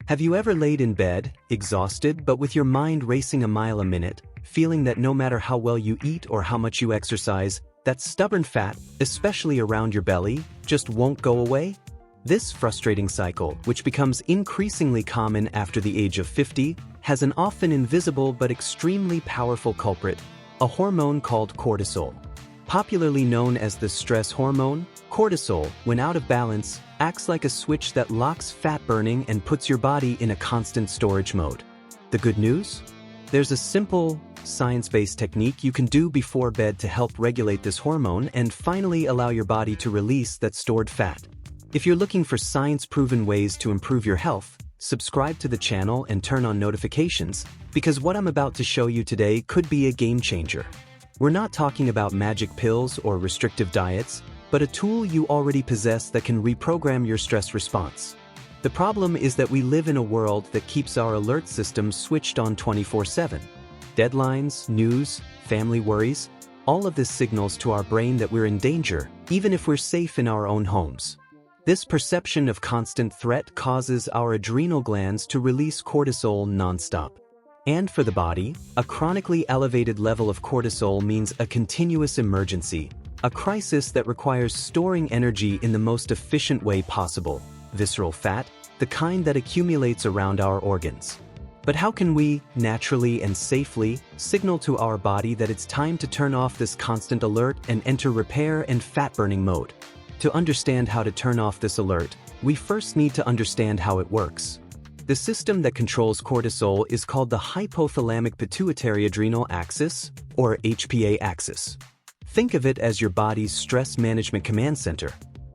Have you ever laid in bed, exhausted but with your mind racing a mile a minute, feeling that no matter how well you eat or how much you exercise, that stubborn fat, especially around your belly, just won't go away? This frustrating cycle, which becomes increasingly common after the age of 50, has an often invisible but extremely powerful culprit, a hormone called cortisol. Popularly known as the stress hormone, cortisol, when out of balance, acts like a switch that locks fat burning and puts your body in a constant storage mode. The good news? There's a simple, science-based technique you can do before bed to help regulate this hormone and finally allow your body to release that stored fat. If you're looking for science-proven ways to improve your health, subscribe to the channel and turn on notifications, because what I'm about to show you today could be a game changer. We're not talking about magic pills or restrictive diets, but a tool you already possess that can reprogram your stress response. The problem is that we live in a world that keeps our alert system switched on 24/7. Deadlines, news, family worries, all of this signals to our brain that we're in danger, even if we're safe in our own homes. This perception of constant threat causes our adrenal glands to release cortisol nonstop. And for the body, a chronically elevated level of cortisol means a continuous emergency, a crisis that requires storing energy in the most efficient way possible, visceral fat, the kind that accumulates around our organs. But how can we, naturally and safely, signal to our body that it's time to turn off this constant alert and enter repair and fat-burning mode? To understand how to turn off this alert, we first need to understand how it works. The system that controls cortisol is called the hypothalamic pituitary adrenal axis, or HPA axis. Think of it as your body's stress management command center.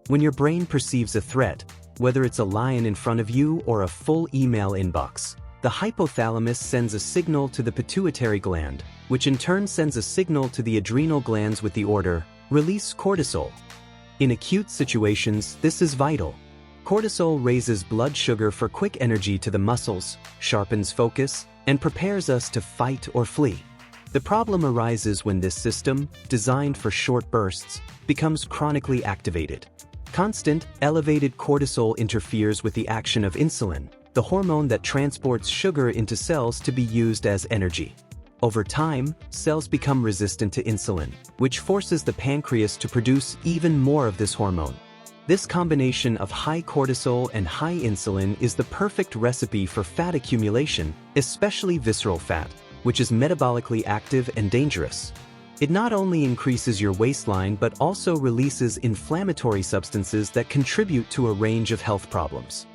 When your brain perceives a threat, whether it's a lion in front of you or a full email inbox, the hypothalamus sends a signal to the pituitary gland, which in turn sends a signal to the adrenal glands with the order, release cortisol. In acute situations, this is vital. Cortisol raises blood sugar for quick energy to the muscles, sharpens focus, and prepares us to fight or flee. The problem arises when this system, designed for short bursts, becomes chronically activated. Constant, elevated cortisol interferes with the action of insulin, the hormone that transports sugar into cells to be used as energy. Over time, cells become resistant to insulin, which forces the pancreas to produce even more of this hormone. This combination of high cortisol and high insulin is the perfect recipe for fat accumulation, especially visceral fat, which is metabolically active and dangerous. It not only increases your waistline but also releases inflammatory substances that contribute to a range of health problems.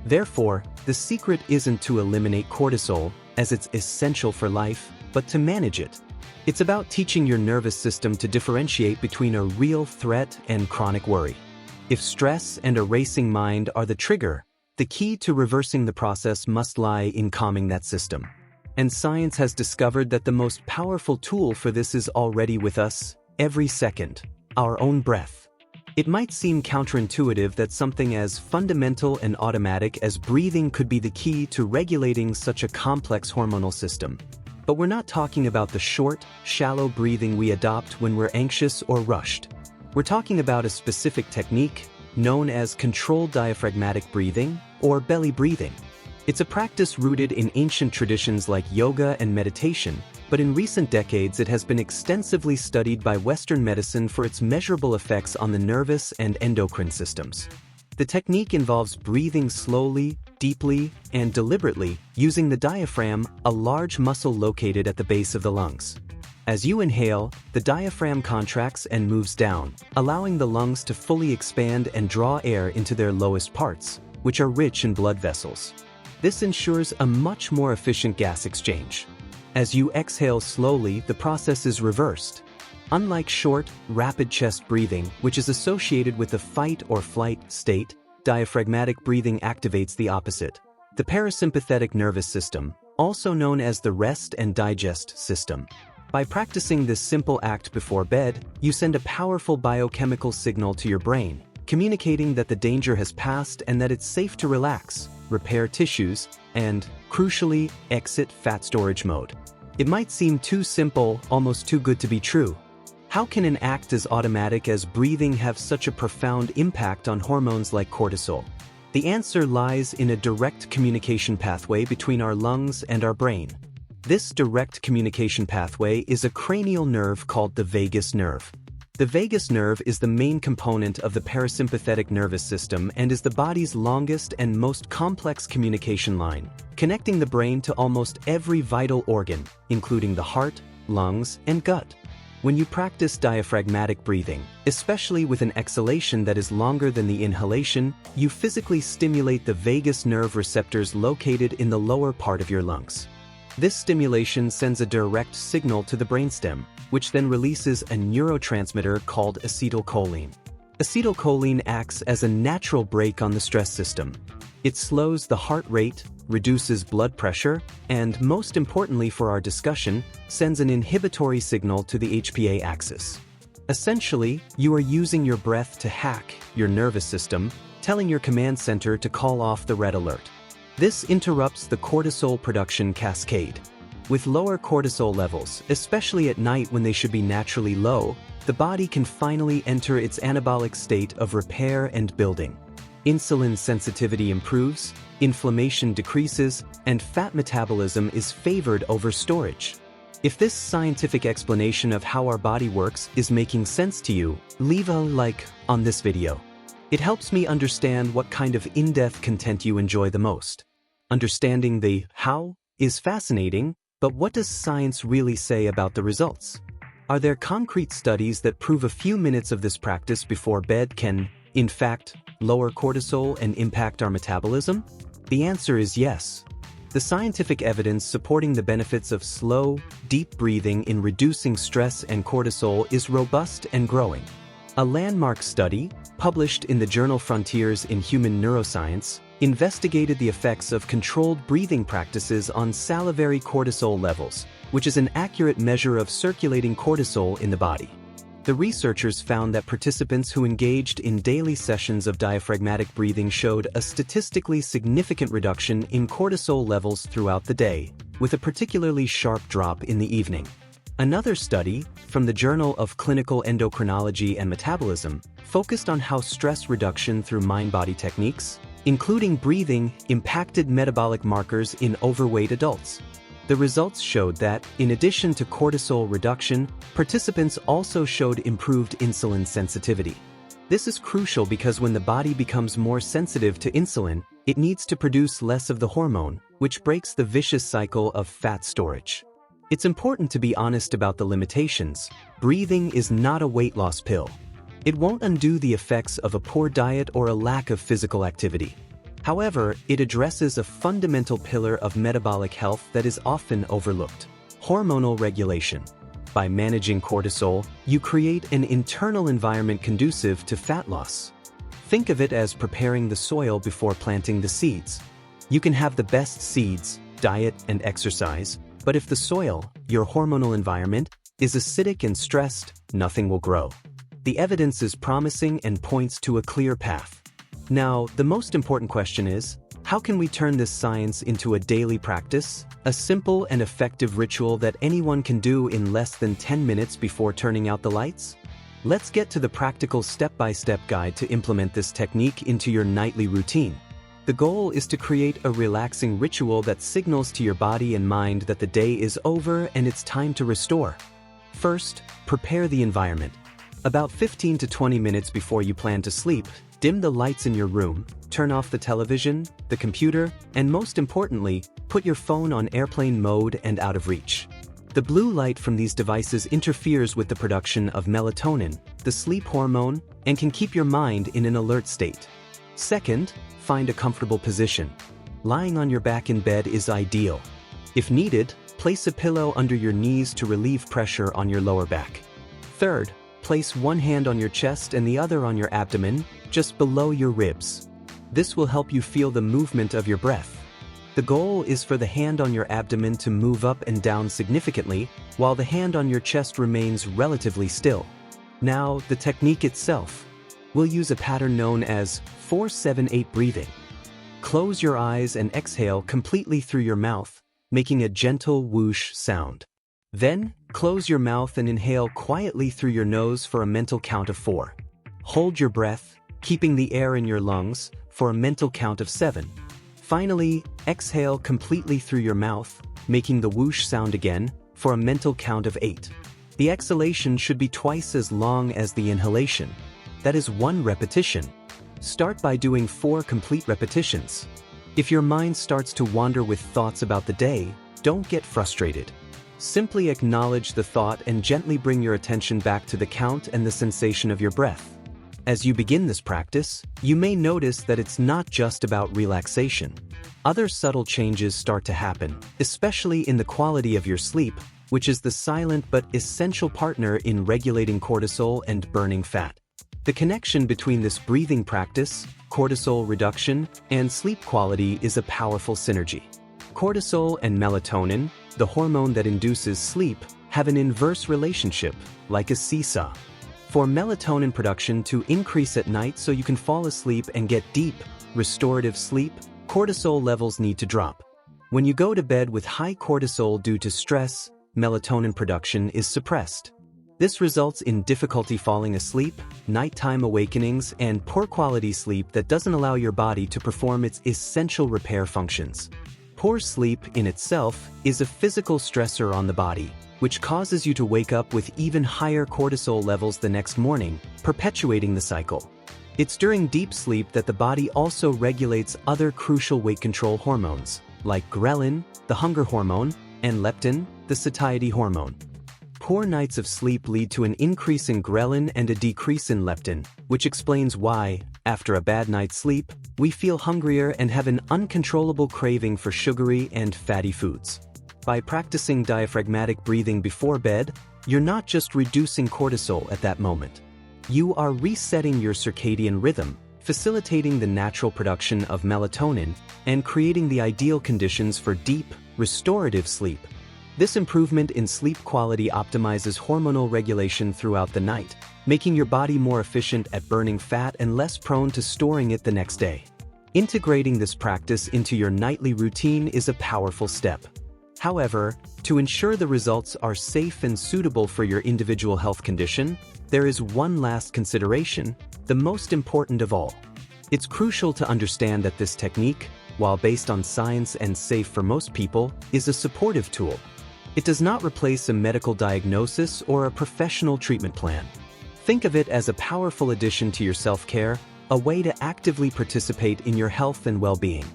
Therefore, the secret isn't to eliminate cortisol, as it's essential for life, but to manage it. It's about teaching your nervous system to differentiate between a real threat and chronic worry. If stress and a racing mind are the trigger, the key to reversing the process must lie in calming that system. And science has discovered that the most powerful tool for this is already with us, every second, our own breath. It might seem counterintuitive that something as fundamental and automatic as breathing could be the key to regulating such a complex hormonal system. But we're not talking about the short, shallow breathing we adopt when we're anxious or rushed. We're talking about a specific technique known as controlled diaphragmatic breathing, or belly breathing. It's a practice rooted in ancient traditions like yoga and meditation, but in recent decades it has been extensively studied by Western medicine for its measurable effects on the nervous and endocrine systems. The technique involves breathing slowly, deeply, and deliberately, using the diaphragm, a large muscle located at the base of the lungs. As you inhale, the diaphragm contracts and moves down, allowing the lungs to fully expand and draw air into their lowest parts, which are rich in blood vessels. This ensures a much more efficient gas exchange. As you exhale slowly, the process is reversed. Unlike short, rapid chest breathing, which is associated with the fight or flight state, diaphragmatic breathing activates the opposite. The parasympathetic nervous system, also known as the rest and digest system. By practicing this simple act before bed, you send a powerful biochemical signal to your brain, communicating that the danger has passed and that it's safe to relax, repair tissues, and, crucially, exit fat storage mode. It might seem too simple, almost too good to be true. How can an act as automatic as breathing have such a profound impact on hormones like cortisol? The answer lies in a direct communication pathway between our lungs and our brain. This direct communication pathway is a cranial nerve called the vagus nerve. The vagus nerve is the main component of the parasympathetic nervous system and is the body's longest and most complex communication line, connecting the brain to almost every vital organ, including the heart, lungs, and gut. When you practice diaphragmatic breathing, especially with an exhalation that is longer than the inhalation, you physically stimulate the vagus nerve receptors located in the lower part of your lungs. This stimulation sends a direct signal to the brainstem, which then releases a neurotransmitter called acetylcholine. Acetylcholine acts as a natural brake on the stress system. It slows the heart rate, reduces blood pressure, and most importantly for our discussion, sends an inhibitory signal to the HPA axis. Essentially, you are using your breath to hack your nervous system, telling your command center to call off the red alert. This interrupts the cortisol production cascade. With lower cortisol levels, especially at night when they should be naturally low, the body can finally enter its anabolic state of repair and building. Insulin sensitivity improves, inflammation decreases, and fat metabolism is favored over storage. If this scientific explanation of how our body works is making sense to you, leave a like on this video. It helps me understand what kind of in-depth content you enjoy the most. Understanding the how is fascinating, but what does science really say about the results? Are there concrete studies that prove a few minutes of this practice before bed can, in fact, lower cortisol and impact our metabolism? The answer is yes. The scientific evidence supporting the benefits of slow, deep breathing in reducing stress and cortisol is robust and growing. A landmark study, published in the journal Frontiers in Human Neuroscience, investigated the effects of controlled breathing practices on salivary cortisol levels, which is an accurate measure of circulating cortisol in the body. The researchers found that participants who engaged in daily sessions of diaphragmatic breathing showed a statistically significant reduction in cortisol levels throughout the day, with a particularly sharp drop in the evening. Another study, from the Journal of Clinical Endocrinology and Metabolism, focused on how stress reduction through mind-body techniques, including breathing, impacted metabolic markers in overweight adults. The results showed that, in addition to cortisol reduction, participants also showed improved insulin sensitivity. This is crucial because when the body becomes more sensitive to insulin, it needs to produce less of the hormone, which breaks the vicious cycle of fat storage. It's important to be honest about the limitations. Breathing is not a weight loss pill. It won't undo the effects of a poor diet or a lack of physical activity. However, it addresses a fundamental pillar of metabolic health that is often overlooked: hormonal regulation. By managing cortisol, you create an internal environment conducive to fat loss. Think of it as preparing the soil before planting the seeds. You can have the best seeds, diet, and exercise, but if the soil, your hormonal environment, is acidic and stressed, nothing will grow. The evidence is promising and points to a clear path. Now, the most important question is, how can we turn this science into a daily practice, a simple and effective ritual that anyone can do in less than 10 minutes before turning out the lights? Let's get to the practical step-by-step guide to implement this technique into your nightly routine. The goal is to create a relaxing ritual that signals to your body and mind that the day is over and it's time to restore. First, prepare the environment. About 15 to 20 minutes before you plan to sleep, dim the lights in your room, turn off the television, the computer, and most importantly, put your phone on airplane mode and out of reach. The blue light from these devices interferes with the production of melatonin, the sleep hormone, and can keep your mind in an alert state. Second, find a comfortable position. Lying on your back in bed is ideal. If needed, place a pillow under your knees to relieve pressure on your lower back. Third, place one hand on your chest and the other on your abdomen, just below your ribs. This will help you feel the movement of your breath. The goal is for the hand on your abdomen to move up and down significantly, while the hand on your chest remains relatively still. Now, the technique itself. We'll use a pattern known as 4-7-8 breathing. Close your eyes and exhale completely through your mouth, making a gentle whoosh sound. Then, close your mouth and inhale quietly through your nose for a mental count of 4. Hold your breath, keeping the air in your lungs for a mental count of 7. Finally, exhale completely through your mouth, making the whoosh sound again for a mental count of 8. The exhalation should be twice as long as the inhalation. That is 1 repetition. Start by doing 4 complete repetitions. If your mind starts to wander with thoughts about the day, don't get frustrated. Simply acknowledge the thought and gently bring your attention back to the count and the sensation of your breath. As you begin this practice, you may notice that it's not just about relaxation. Other subtle changes start to happen, especially in the quality of your sleep, which is the silent but essential partner in regulating cortisol and burning fat. The connection between this breathing practice, cortisol reduction, and sleep quality is a powerful synergy. Cortisol and melatonin, the hormone that induces sleep, have an inverse relationship, like a seesaw. For melatonin production to increase at night so you can fall asleep and get deep, restorative sleep, cortisol levels need to drop. When you go to bed with high cortisol due to stress, melatonin production is suppressed. This results in difficulty falling asleep, nighttime awakenings, and poor quality sleep that doesn't allow your body to perform its essential repair functions. Poor sleep in itself is a physical stressor on the body, which causes you to wake up with even higher cortisol levels the next morning, perpetuating the cycle. It's during deep sleep that the body also regulates other crucial weight control hormones, like ghrelin, the hunger hormone, and leptin, the satiety hormone. Poor nights of sleep lead to an increase in ghrelin and a decrease in leptin, which explains why, after a bad night's sleep, we feel hungrier and have an uncontrollable craving for sugary and fatty foods. By practicing diaphragmatic breathing before bed, you're not just reducing cortisol at that moment. You are resetting your circadian rhythm, facilitating the natural production of melatonin, and creating the ideal conditions for deep, restorative sleep. This improvement in sleep quality optimizes hormonal regulation throughout the night, making your body more efficient at burning fat and less prone to storing it the next day. Integrating this practice into your nightly routine is a powerful step. However, to ensure the results are safe and suitable for your individual health condition, there is one last consideration, the most important of all. It's crucial to understand that this technique, while based on science and safe for most people, is a supportive tool. It does not replace a medical diagnosis or a professional treatment plan. Think of it as a powerful addition to your self-care, a way to actively participate in your health and well-being.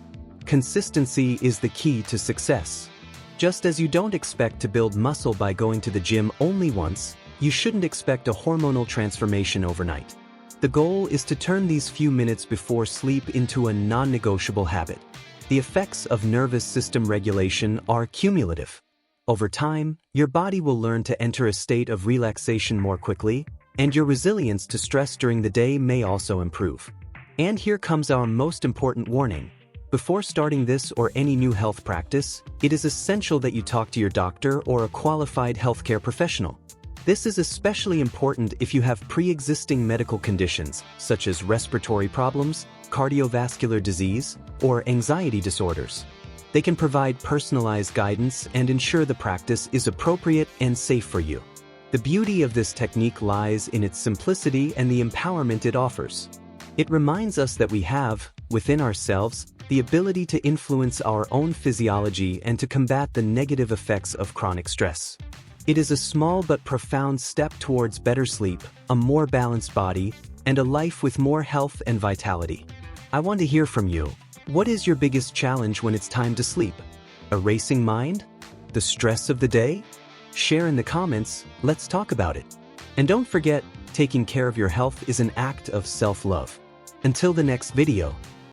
Consistency is the key to success. Just as you don't expect to build muscle by going to the gym only once, you shouldn't expect a hormonal transformation overnight. The goal is to turn these few minutes before sleep into a non-negotiable habit. The effects of nervous system regulation are cumulative. Over time, your body will learn to enter a state of relaxation more quickly, and your resilience to stress during the day may also improve. And here comes our most important warning. Before starting this or any new health practice, it is essential that you talk to your doctor or a qualified healthcare professional. This is especially important if you have pre-existing medical conditions, such as respiratory problems, cardiovascular disease, or anxiety disorders. They can provide personalized guidance and ensure the practice is appropriate and safe for you. The beauty of this technique lies in its simplicity and the empowerment it offers. It reminds us that we have, within ourselves, the ability to influence our own physiology and to combat the negative effects of chronic stress. It is a small but profound step towards better sleep, a more balanced body, and a life with more health and vitality. I want to hear from you. What is your biggest challenge when it's time to sleep? A racing mind? The stress of the day? Share in the comments, let's talk about it. And don't forget, taking care of your health is an act of self-love. Until the next video.